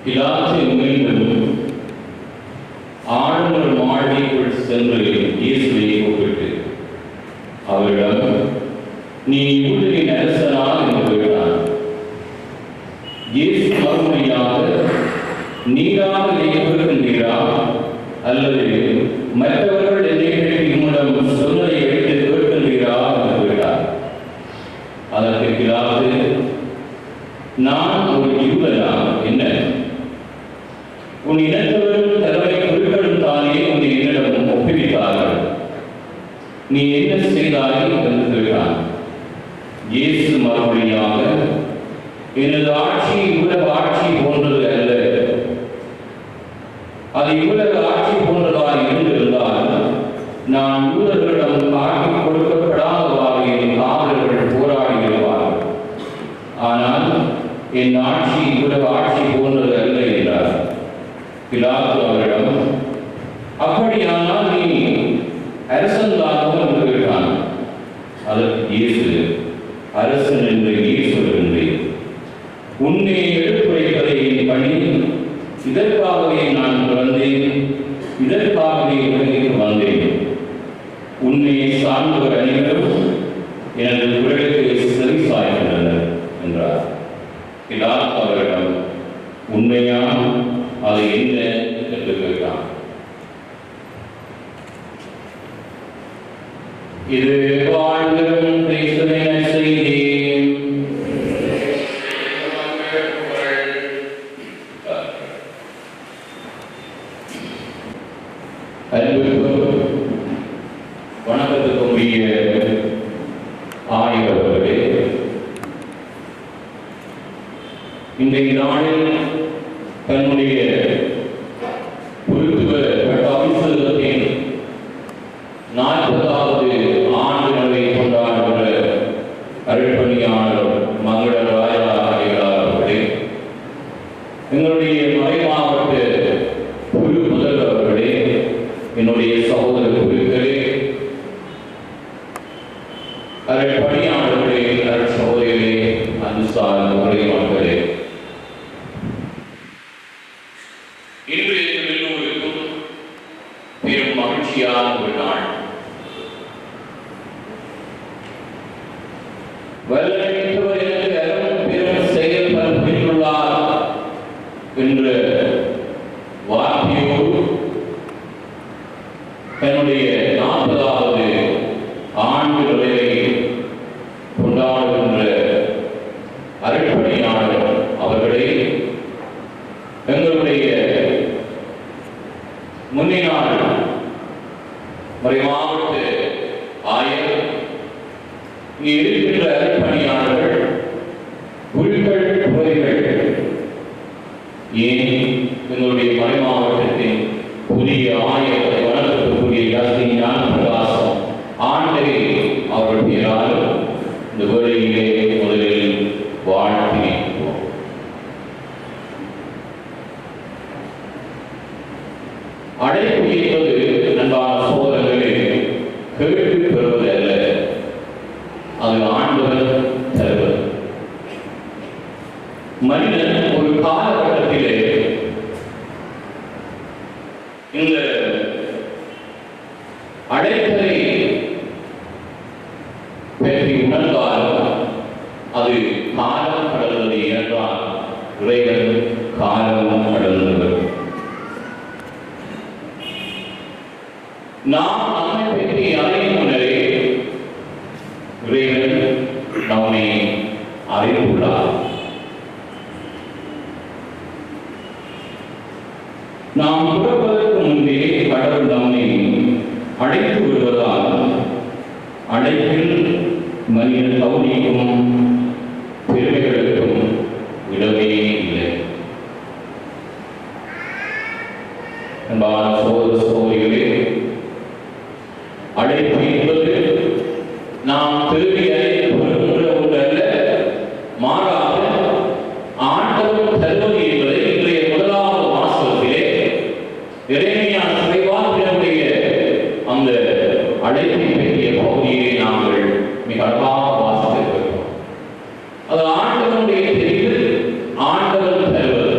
பிலாத்து மீண்டும் ஆளுநர் மாளிகைக்குள் சென்று இயேசுவை கூப்பிட்டு அவரிடம், நீ யூதரின் அரசனா என்று கேட்டான். இயேசு மறுமொழியாக, நீராக கேட்கின்றீரா அல்லது மற்றவர்கள் என்னை பற்றி உம்மிடம் சொன்னதை எடுத்து கேட்கின்றீரா என்று கேட்டார். அதற்கு பிலாத்து, நான் ஒரு யூதனா, என்ன உன் இனத்தவரும் தலைமை குருக்களும் தானே உன்னை என்னிடம் ஒப்புவித்தார்கள், நீ என்ன செய்தாய் என்று கேட்டான். இயேசு மறுமொழியாக, எனது ஆட்சி உலக ஆட்சி போன்றது அல்ல. அது உலக ஆட்சி போன்றதாக இருந்திருந்தால் நான் யூதர்களிடம் காட்டி கொடுக்கப்படாதவாறு என் காவலர்கள் போராடியிருப்பார்கள். ஆனால் என் ஆட்சி உலக ஆட்சி போன்றது அல்ல என்றார். பிலாத்து அவரிடம், அப்படியானால் நீ அரசன்தானோ என்று கேட்டான். அதற்கு இயேசு, அரசன் என்று நீ சொல்கின்றேன். உன்னை எடுத்துரைப்பதை என் பணி, இதற்காகவே நான் பிறந்தேன், இதற்காகவே உலகிற்கு வந்தேன். உன்னை சார்ந்தவர் அனைவரும் எனது குரலுக்கு செவி சாய்க்கின்றனர் என்றார். பிலாத்து அவரிடம், உண்மையா, அது என்ன என்று கேட்டான். இது வாழ்ந்தரும் கிறிஸ்துவின் நற்செய்தி. வணக்கத்துக்குரிய ஆய்வர்களே, இன்றைய நாளில் தன்னுடைய குருத்துவ அபிஷேகத்தின் 40வது ஆண்டு நிறைவை கொண்டாடுகிற அருட்பணியாளர் மங்கள ராஜராஜர் அவர்களே, எங்களுடைய மறைமாவட்ட குரு முதல்வர் அவர்களே, என்னுடைய சகோதர குருக்களே, அருட்பணியாளர்களே, அருட்சகோதரிகளே, அன்பு சார்ந்த உரை மக்களே, இன்று எல்லோருக்கும் பெரும் மகிழ்ச்சியான ஒரு நாள். வல்லமைத்தவர் எனக்கு அரும் பெரும் செயல் புரிந்துள்ளார் என்ற வார்த்தையோடு தன்னுடைய 40வது ஆண்டு நிறைவை கொண்டாடுகின்ற அருட்பணியாளர் அவர்களே, எங்களுடைய முன்னினாள் மறைமாவட்ட ஆயர், இங்கே இருக்கின்ற அருட்பணியாளர்கள், குருக்கள், துறவிகள், ஏன் எங்களுடைய மறைமாவட்டத்தின் புதிய ஆயர் வணக்கத்துக்குரிய யாசின் ஞான பிரகாசம் ஆண்டை அவர்கள் பெயரால் இந்த வேளையிலே முதலில் வாழ்த்தி நிற்போம். அழைப்பு என்பது அன்பான சோதரர்களே கேட்டு பெறுவது அல்ல, அது ஆண்டவர் தருவது. மனிதன் ஒரு காலகட்டத்திலே இந்த அழைப்பதை பற்றி உணர்ந்தால் அது காலம் கடந்தது என்றால் இறைவன் காலம் கடந்தவர். நாம் நம்மை பற்றி அறியும் முன்னரே இறைவன் நம்மை அறிந்துள்ளார். நாம் பிறப்பதற்கு முன்பே கடவுள் நம்மை அழைத்து விடுவதால் அழைப்பில் மனித தகுதிக்கும் பெருமைகளுக்கும் இடமே இல்லை. அன்பான சகோதர சகோதரிகளே, அழைப்பு என்பது நாம் திரும்பி அறிந்து ஒன்றல்ல, மாறாக ஆண்டவர் தருவது என்பதை இன்றைய 1வது வாசகத்திலே எரேமியா இறைவாக்கினுடைய அந்த அழைப்பை பற்றிய பகுதியை நாங்கள் மிக அழகாக வாசித்திருக்கிறோம். அது ஆண்டவனுடைய தெரிவு, ஆண்டவர் தருவது.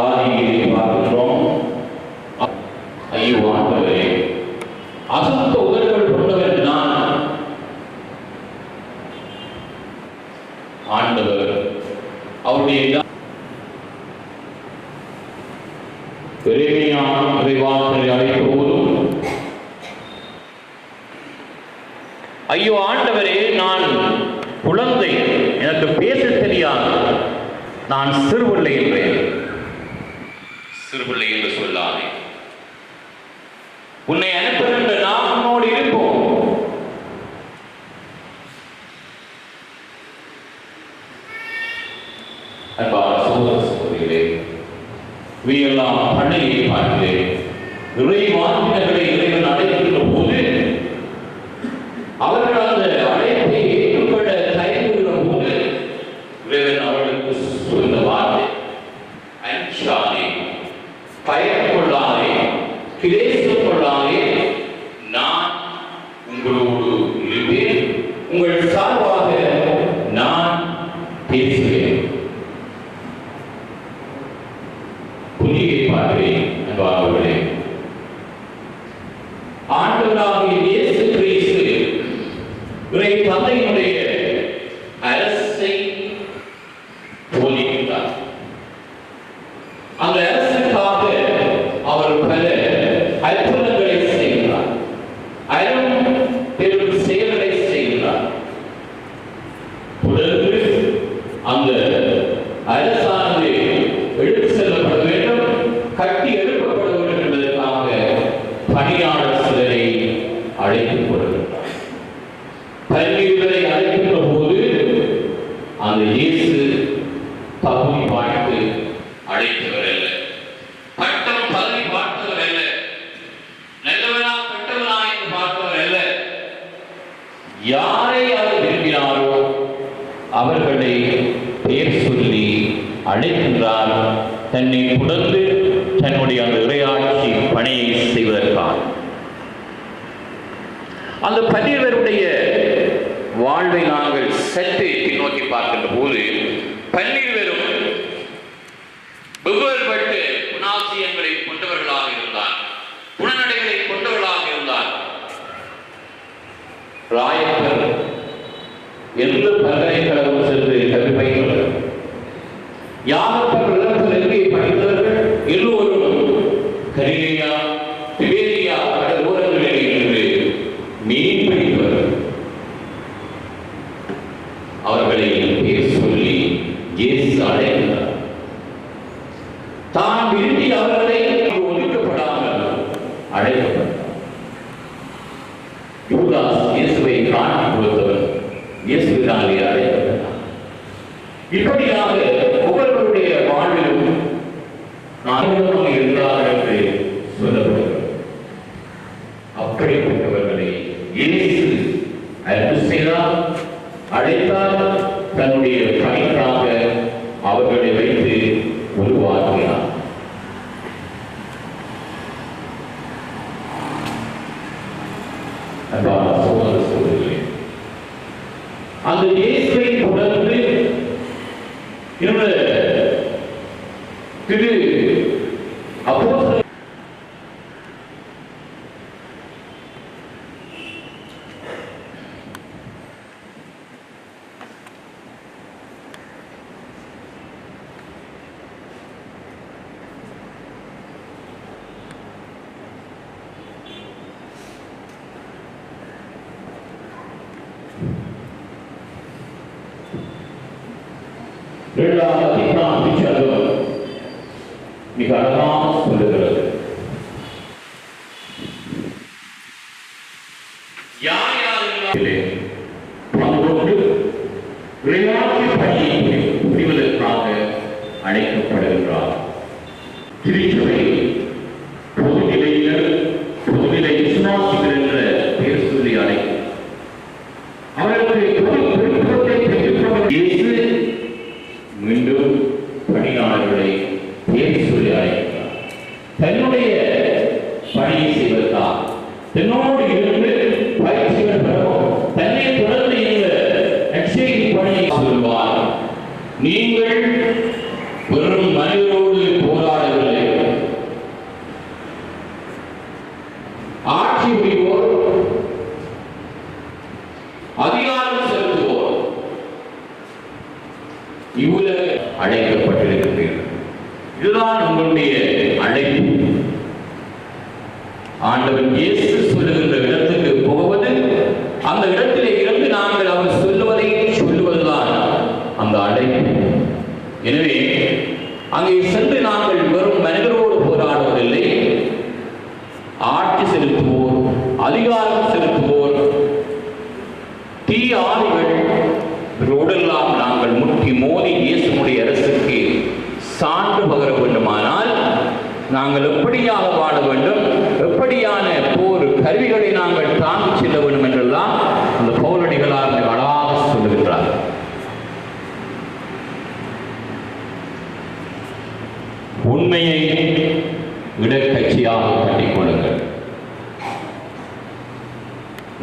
வியாதியை பார்க்கிறோம். ஐயோ ஆண்டவரே, அசுத்த உதடுகள் கொண்டவர் நான். ஆண்டவர் அவருடைய பெருமையான இறைவார்த்தை அழைப்போதும், ஐயோ ஆண்டவரே, நான் குழந்தை, எனக்கு பேச தெரியாது, நான் சிறுபிள்ளை என்றேன். சிறுபிள்ளை என்று சொல்லாதே, உன்னை அனுப்புகின்ற நாம் உன்னோடு இருப்போம். அன்பான சகோதர சகோதரிகளே, இவையெல்லாம் பழைய பாட்டிலே இறைவாக்கினர்களை இறைவன் அழைக்கின்ற போது அவர்கள் அந்த அழைப்பை ஏற்றுக்கொள்ள தயங்குகிற போது இறைவன் அவர்களுக்கு சொன்ன வார்த்தை, அஞ்சாதே, பயம் கொள்ளாதே, கிளேசம் கொள்ளாதே, நான் உங்களோடு இருப்பேன், உங்கள் சார்பாக நான் பேசுவேன். புதிய பாட்டை அன்பானவர்களே, ஆண்டவராகிய இயேசு கிறிஸ்து இறை தந்தையினுடைய அரசை போதிக்கின்றார். அந்த அரசுக்காக அவர் பல அற்புதங்களை செய்கிறார், பெரும் செயல்களை செய்கிறார். தொடர்ந்து அந்த அரசானது எடுத்து செல்லப்பட வேண்டும், கட்டி எழுப்பப்பட வேண்டும் என்பதற்காக பணியாளர் சிலரை அழைத்துக் கொள்கிறார். பல்வேறு அழைக்கின்ற போது அந்த இயேசு தகுதி வாழ்த்து அழைத்தவர் அல்ல, பட்டம் பதவி பார்த்தவர் அல்ல, நல்லவனா கெட்டவனா என்று பார்த்தவர் அல்ல. யாரை அவர் விரும்பினாரோ அவர்களை பெயர் சொல்லி அழைக்கின்றார், தன்னை தொடர்ந்து தன்னுடைய அந்த இறையாட்சி பணியை செய்வதற்காக. அந்த 12 பேருடைய வாழ்வை நாங்கள் சற்று பின்னோக்கி பார்க்கின்ற போது 12 பேரும் வெவ்வேறுபட்ட குணாசியங்களை கொண்டவர்களாக இருந்தார், குணநடைகளை கொண்டவர்களாக இருந்தார். ராயப்பர் எந்த பல்கலைக்கழகம் சென்று கல்வி பயின்றவர்கள், யாகப்பர் இளம்பெருங்கை படித்தவர்கள் எல்லோரும் கலிலேயா, திபேரியா கடல் ஓரங்களில் இருந்து மீன் பிடித்தவர்கள். அவர்களை பேர் சொல்லி இயேசு அழைக்கிறார். தான் விரும்பி அவர்களை ஒதுக்கப்படாமல் அழைக்கப்பட்டார். யூதாஸ் இயேசுவை காட்டி கொடுத்தவர் இயேசுவினாலே அழைக்கப்பட்டார். இப்படியாக ஒவ்வொருவருடைய வாழ்விலும் நான்காக இருந்தார் என்று சொல்லப்படுகிறது. அப்படிப்பட்டவர்களை இயேசு அன்பு செய்தார், அழைத்தார், தன்னுடைய பணிக்காக அவர்களை வைத்து உருவாக்கினார். சகோதர சகோதரிகளே, அந்த இயேசுவை தொடர்ந்து திரு அப்போஸ்தலர் இரண்டாம் அதிகாரம் மிக அழகாக சொல்லுகிறது. யார் யாரிலே பங்கொண்டு இறையாட்சி பணியை புரிவதற்காக அழைக்கப்படுகின்றார். திருச்சபை பொதுநிலை விசுவாசிகள் என்ற பெயர் சொல்லி அழைக்கும். அவர்களுக்கு பொறுப்பை பெற்றுக்கொள்ள இயேசு மீண்டும் பணியாளர்களை பேர் சொல்லி அழைக்கிறார். தன்னுடைய பணியை செய்வதற்காக தன்னோடு இருந்து பயிற்சிகள் பெறவும் தன்னை தொடர்ந்து இந்த நற்செய்தி பணியை சொல்வார். நீங்கள் வெறும் மனிதரோடு போராட நம்முடைய அழைப்பு. ஆண்டவர் இயேசு சொல்லுகின்ற இடத்துக்கு போவது, அந்த இடத்திலே இருந்து நாங்கள் அவர் சொல்லுவதை சொல்லுவதுதான் அந்த அழைப்பு. எனவே அங்கே சென்று நாங்கள் வெறும் மனிதரோடு போராடுவதில்லை. ஆட்சி செலுத்துவோர், அதிகாரம் செலுத்துவோர், தீய ஆவிகள் ரோடெல்லாம் நாங்கள் முட்டி மோதி இயேசுடைய அரசுக்கு சான்று பகர வேண்டுமானால் நாங்கள் எப்படியாக வாழ வேண்டும், எப்படியான போர் கருவிகளை நாங்கள் தாங்கி செல்ல வேண்டும் என்றெல்லாம் அந்த பவுலடிகளார் அழகாக சொல்லுகின்றார். உண்மையை இடக்கட்சியாக கட்டிக்கொள்ளுங்கள்,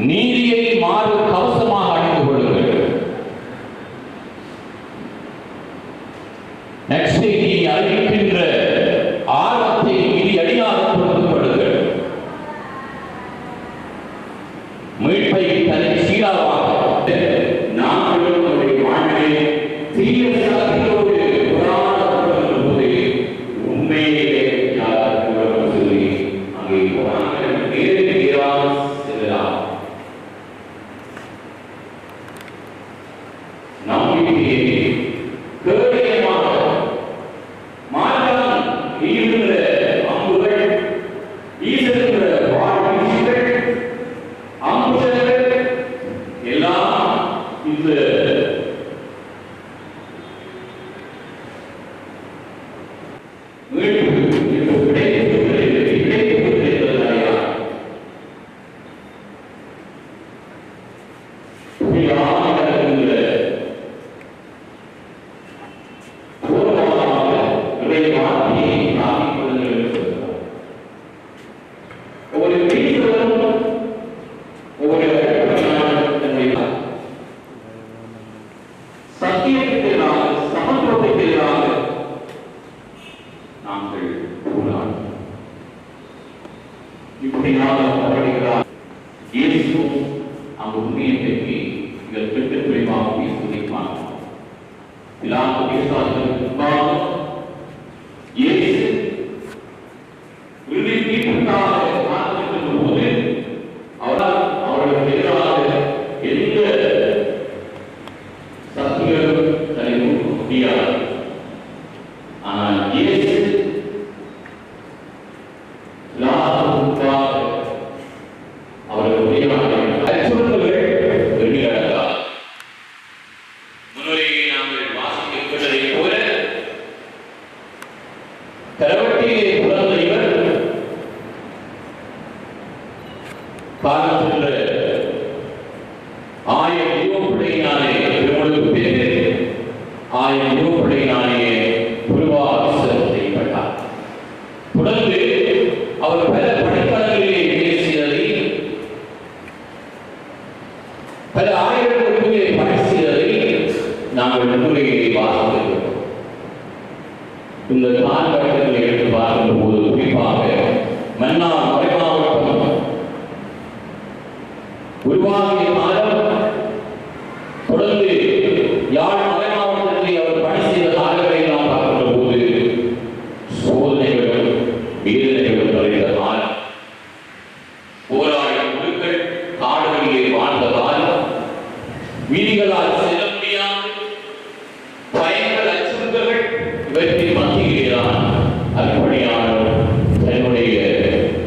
நீதியை மாறு கவசமாக அணிந்து கொள்ளுங்கள், நற்செய்தியை அறிவிக்கின்ற ஆர்வத்தை மிதியடியாக பொறுத்துக் கொள்ளுங்கள், மீட்பை தனி சீராக நாங்கள் நம்முடைய வாழ்விலே தீய சக்தியோடு போராடப்படுகின்ற போது உண்மையை சொல்லி அங்கே நேரடியாக செல்லலாம். நம்பிக்கையை கேடயமாக மாற்றம் ஈடுகிற அம்புகள், ஈடுகிற வாழ்வீச்சுகள், அம்புகள் எல்லாம் இந்த இந்த காலகட்டத்தில் எடுத்து பார்க்கின்ற போது குறிப்பாக மன்னார் மறைமாவட்டம் உருவாகிய காலம் தொடர்ந்து யாழ் மறைமாவட்டத்தில் அவர் பணி செய்த காலங்களை நாம் பார்க்கின்ற போது சோதனைகளும் வேதனைகளும் நிறைந்த காலம், போராடி குழுக்கள் காடுகளிலே வாழ்ந்த காலம், வீதிகளால் செல்ல முடியாது பயங்கள் அச்சுறுத்தல்கள் இவற்றின் மத்தியிலேதான் அற்பணியாளர் தன்னுடைய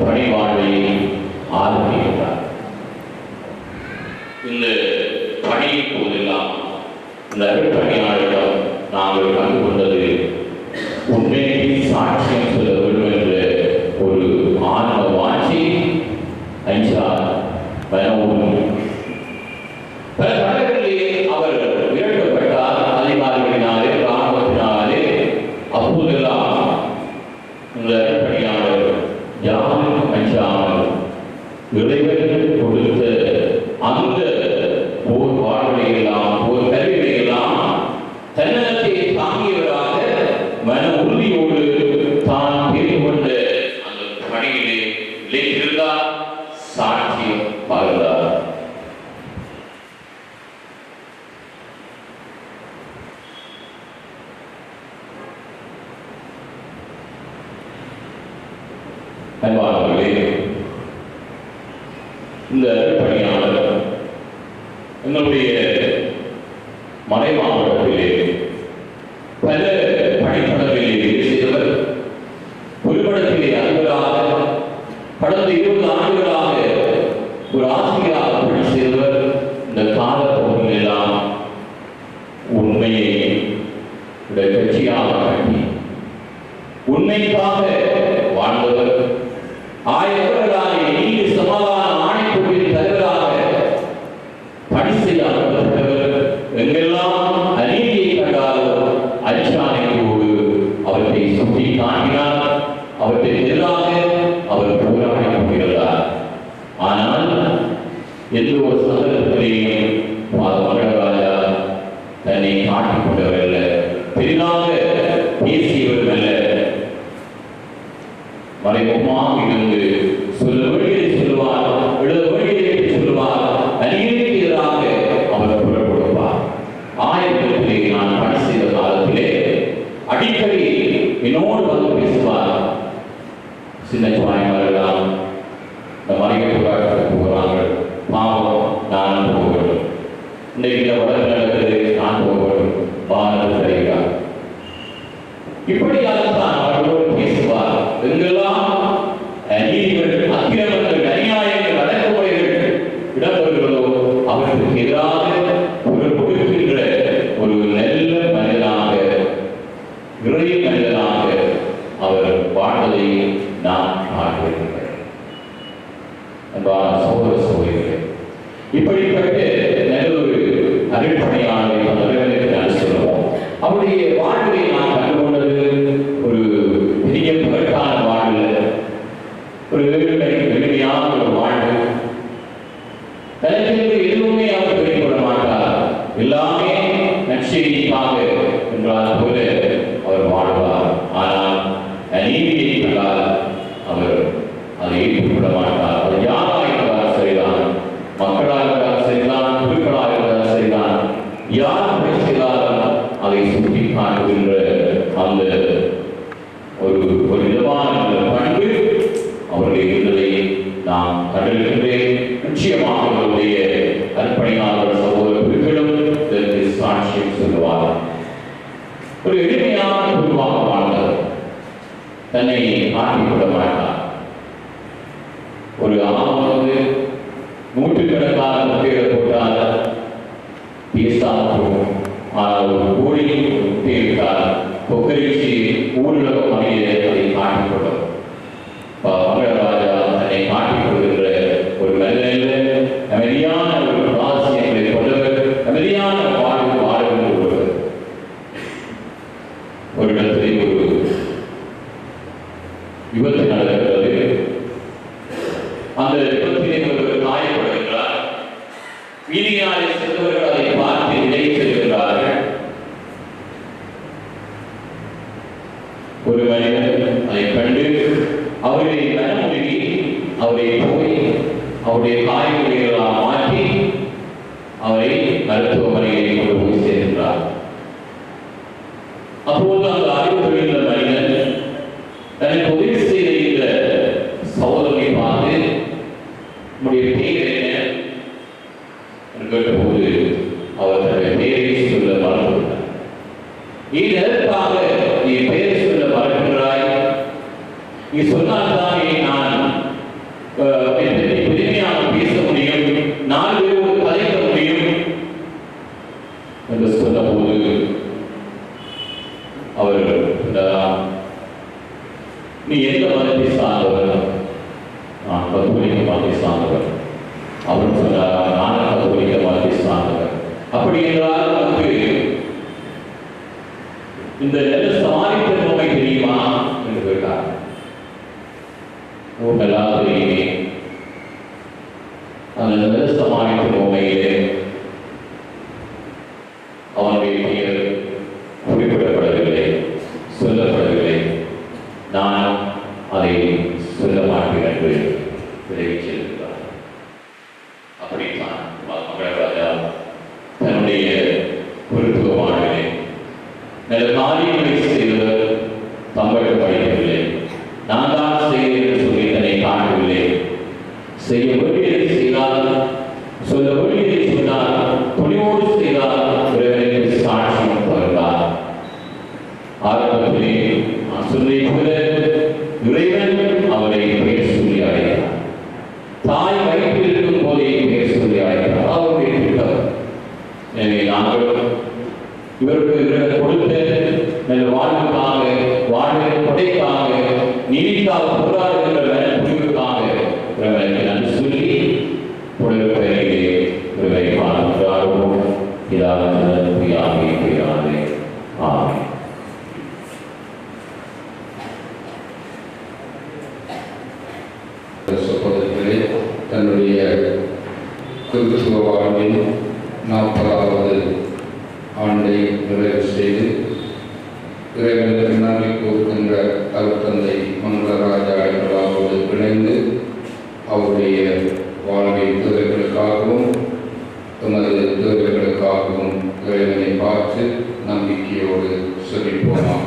பணிவாழ்வை ஆரம்பிக்கிறார். இந்த பணியின் போதெல்லாம் இந்த அற்பணியாளரிடம் நாங்கள் கண்டுகொண்டது உண்மையை சாட்சியம் சொல்ல வேண்டும் என்ற ஒரு ஆன்ம வாஞ்சி, அஞ்சா பயனோடு பல நாடுகளிலே அவர் விரட்டப்பட்டார். அதிகாரிகளினாலே, இராணுவத்தினாலே. அப்போதெல்லாம் இந்த அற்பணியாளர் யாரும் அஞ்சாமல் இறைவன் கொடுத்த அந்த போர் வாழ்வையெல்லாம், போர் கருவியெல்லாம் தன்னலத்தை தாங்கியவராக மன உறுதியோடு தான் தெரிந்து கொண்ட அந்த பணியிலே நிலைத்திருந்தார், சாட்சியம் பகர்ந்தார். அன்பானவர்களே, இந்த பணியாளர் எங்களுடைய மறை மாவட்டத்திலே பல பணித்தளங்களிலே வேலை செய்தவர். பொதுப்படத்திலே அதிபராக கடந்த 20 ஆண்டுகளாக ஒரு ஆசிரியராக பணி செய்தவர். இந்த காலப்போக்கில் எல்லாம் உண்மையை கட்சியாக கட்டி உண்மைக்காக வாழ்ந்தவர். ஆயிரவர்களாலே நீதி சமாதான ஆணைக்குழுவின் தலைவராக பணி செய்ய அனுப்பப்பட்டவர். எங்கெல்லாம் அநீதியை கண்டாரோ அச்சாணையோடு அவற்றை சுட்டி காட்டினார். அவற்றை எதிராக அவர் போராடி கொண்டிருந்தார். ஆனால் எந்த ஒரு சந்தர்ப்பத்திலேயும் மங்களராஜா தன்னை காட்டிக் கொண்டவர் அல்ல, பெரிதாக பேசியவர் அல்ல. மறைமுகமாக இருந்து சொல்ல வேண்டியதை சொல்லுவார், எழுத வேண்டியதை சொல்லுவார். அநீதிக்கு எதிராக அவர் குரல் கொடுப்பார். ஆயிரத்திலே நான் பணி செய்த காலத்திலே அடிக்கடி என்னோடு வந்து பேசுவார். சின்ன சுவாமிமாரெல்லாம் இந்த மறைவை போகிறாங்க, பாவம் நான் போக வேண்டும், இன்றைக்கு உடல் நடக்கிறது, நான் போக வேண்டும், பாரத சரிகிறார். இப்படியாகத்தான் அவர்களோடு பேசுவார். எங்கெல்லாம் நீதிகள், அக்கிரமங்கள், அநியாயங்கள், அடக்குமுறைகள் இடம்பெறுகிறதோ அவர்களுக்கு எதிராக ஒரு கொடுக்கின்ற ஒரு நல்ல மனிதனாக, இறை மனிதனாக அவர் வாழ்வதை நாம் பார்க்கிறோம். அன்பான சகோதர சகோதரிகளே, இப்படிப்பட்ட நல்லொரு அருட்பணியாளரை அவர்களுக்கு நான் சொல்லுவோம். அவருடைய வாழ்வை நாம் கண்டுகொண்டது ஒரு பெரிய புகழ்கான வாழ்வு, ஒரு எளிமையான ஒரு வாழ்வு. தனக்கு எதுவுமே அவர் வெளிப்பட மாட்டார், எல்லாமே நற்செய்திக்காக என்றால் போல அவர் வாழ்வார். ஆனால் அநீதியை கண்டால் அவர் அதை ஏற்றுக்கொள்ள மாட்டார். அது யாராக இருந்தால் சரிதான், மக்களாக இருந்தால் சரிதான், குழுக்களாக இருந்தால் சரிதான், யார் செய்தாலும் அதை சுட்டி காட்டுகின்ற அந்த ஒரு விதமான பண்பு அவருடைய இருந்ததை நாம் கண்டிருக்கின்றேன். நிச்சயமாக அவருடைய அர்ப்பணியாளர் சகோதர குழுக்களும் இதற்கு சாட்சியம் சொல்லுவார். ஒரு எளிமையான குழுவாக வாழ்ந்தவர், தன்னை காட்டிக்கொள்ள மாட்டார். ஒரு ஆண் வந்து நூற்றுக்கணக்கான முட்டைகளை போட்டால் பேசாமல் போகும். ஆனால் ஒரு கோழி முட்டையிட்டால் கொக்கரிச்சி ஊருலக மனித அதை காட்டிக்கொள்ளும். மங்களராஜா தன்னை காட்டிக்கொள்கின்ற ஒரு மனிதனில் அமைதியான ஒரு ரகசியங்களை கொண்டவர், அமைதியான வாழ்வு வாழ்கின்ற ஒருவர். ஒரு இடத்திலே ஒரு விபத்து நடக்கிறது. அந்த விபத்திலே ஒருவர் காயப்படுகின்றார். வீதியாலே செல்பவர்கள் அதை பார்த்து விலகி செல்கின்றார்கள். ஒரு மனிதன் அதை கண்டு அவரை மனமுருகி அவரை போய் அவருடைய காயங்களை எல்லாம் மாற்றி அவரை மருத்துவமனையை கொண்டு போய் சேர்கின்றார். அப்போது அந்த அறிவுறுகின்ற மனிதன் தனக்கு உதவி செய்த இந்த சகோதரனை பார்த்து, உங்களுடைய பெயர் என்ன என்று கேட்டபோது அவர் தன்னுடைய பெயரை சொல்ல மறந்துவிட்டார். இதற்காக நீ பெயரை சொல்ல மறக்கின்றாய், நீ சொன்னால்தானே நான் பெருமையாக பேச முடியும், 4 பேரோடு கலைக்க முடியும் என்று சொன்னபோது அவர் நீ எந்த மதத்தை சார்ந்தவர்? நான் கத்தோலிக்க மதத்தை சார்ந்தவர். அவர் சொன்னார், நான் கத்தோலிக்க மதத்தை சார்ந்தவர். அப்படி என்றால் நமக்கு இந்த நல்ல சமாளித்த நோமை தெரியுமா என்று கேட்டார். நல்லா தெரியுமே. அந்த நல்ல சமாளித்த நோமையிலே அவனுடைய பெயர் குறிப்பிடப்படவில்லை, சொல்லப்படவில்லை. நான் அதை சொல்ல மாட்டேன் என்று விலகிச் செல்கிறார். அப்படித்தான் மங்களராஜா தன்னுடைய பொருத்துவ வாழ்விலே நல்ல காரியங்களை செய்தவர் தங்களுக்கு படிக்கவில்லை. நான் தான் செய்தேன் என்று சொல்லி செய்ய வேண்டியதை செய்தார், சொல்ல வேண்டியதை சொன்னார், துணிவோடு செய்தார், இறைவனுக்கு சாட்சியம் பகர்ந்தார். ஆரம்பத்திலே நான் சொன்னதை போல இறைவன் அவரை பெயர் சொல்லி அழைத்தார். தாய் வயிற்றில் இருக்கும் போதே பெயர் சொல்லி அழைத்தார். அவருடைய திட்டம். எனவே நாங்கள் இவருக்கு இறைவன் கொடுத்த நல்ல வாழ்வுக்காக, வாழ்வின் கொடைக்காக, நீதிக்காக போராடுகின்ற முடிவுக்காக இறைவனுக்கு நன்றி சொல்லி தொடர் பெயரிலே இறைவனை வாழ்கிறாரோம். இதாகவே ஆமே. ஆமே. சகோதரர்களே, தன்னுடைய கிறிஸ்துவ வாழ்வின் 40வது ஆண்டை நிறைவு செய்து இறைவனுக்கு நன்றி கூறுகின்ற அருட்தந்தை மங்களராஜா என்பவரோடு இணைந்து அவருடைய வாழ்வின் தேவைகளுக்காகவும் தமது தேவைகளுக்காகவும் இறைவனை பார்த்து நம்பிக்கையோடு செழிப்போமாக.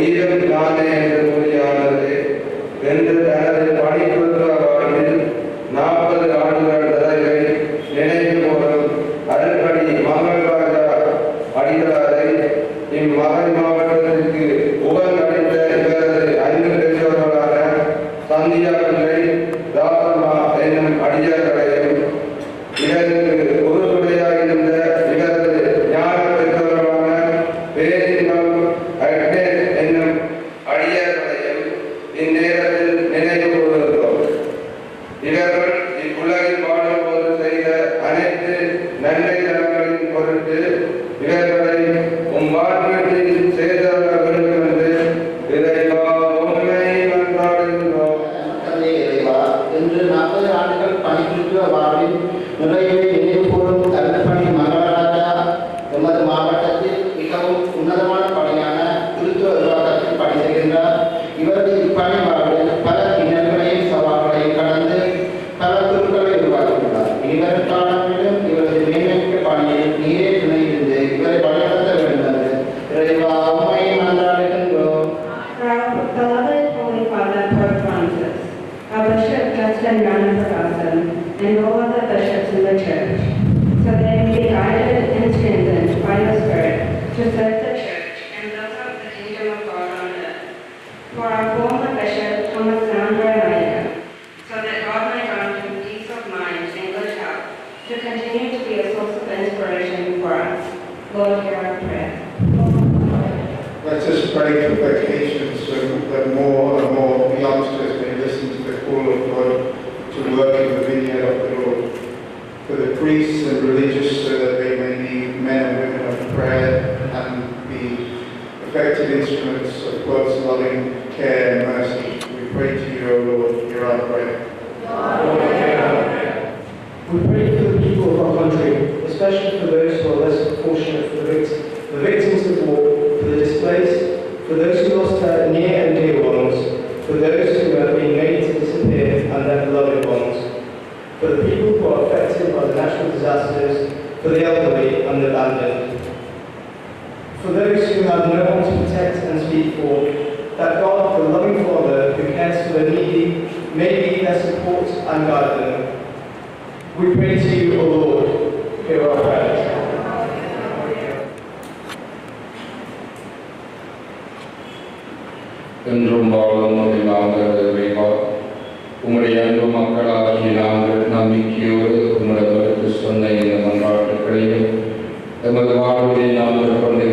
உயிரும் நானே என்று கூறியானது என்று தனது பணிபுரிந்த வாழ்வில் 40 ஆண்டுகள் தலைவை நினைவு கூறும் அருள்பணி மங்களராஜா அடிகளாரை இம்மகன் மாவட்டத்திற்கு உகந்தளித்த இவரது அன்பு பெற்றோர்களான சந்தியா பிள்ளை, தாசம்மா என்னும் அடியார்களையும் இவருக்கு உறுதுணையாக இருந்த இவரது ஞான பெற்றோர்களான பேரின்பம் என்னும் அடியார்களையும் இந்நேரத்தில் நினைவு கூறுகிறோம். இவர்கள் இவ்வுலகில் வாழும்போது செய்த அனைத்து நன்மை தனங்களின் பொருட்டு இவர்களை வாழ்வீட்டில் சேர்த்தர வேண்டும் என்று இறைவா உண்மை மன்றாடுகின்றோம். இன்று 40 ஆண்டுகள் பணிபுரிந்த வாழ்வில் நிறைவை நினைவு கூறும் அருள்பணி மங்களராஜா எமது மாவட்டத்தில் மிகவும் உன்னதமான பணியான கிறிஸ்துவ விவாதத்தில் பணி செய்கின்றார். இவரது இப்பணி வாழ்வில் பல இன்னல்களையும் சவால்களையும் கடந்து பல குழுக்களை உருவாக்கியுள்ளார். இவரது காலங்களிலும் இவரது மேன்மைக்க பணியில் நீரே துணை இருந்து இவரை வழிநடத்த வேண்டும் என்று இறைவா உம்மை மன்றாடுகின்றோம். Beloved Holy Father Pope Francis, our Bishop Justin Ranapadasan, and all other bishops in the Church, so they may be guided and strengthened by your Spirit to serve the Church and build up the kingdom of God on earth. For our former Bishop Thomas Sandra, so that God may grant him peace of mind and good health to continue to be a source of inspiration for us. Lord, hear our prayer. Let us pray for vocations so that more and more youngsters may listen to the call of God to work in the vineyard of the Lord. For the priests and religious, so that they may be men and women of prayer and be effective instruments of God's loving care and mercy. We pray to you, O Lord, hear our prayer. We pray for the people of our country, especially for those who are less fortunate, the victims of war, for the displaced, for those who lost for those who have no one to protect and speak for, that God, the loving Father who cares for the needy, may be their support and guide them. We pray to you, O Lord, hear our prayers. என்றும் வாழும் இல்லாமல் இறைவா, உம்முடைய அன்பு மக்களாகிய நாங்கள் நம்பிக்கையோடு உம்மிடமிருந்து சொன்ன இந்த மன்றாட்டுக்களையும் எமது வாழ்விலே நாங்கள் கொண்டு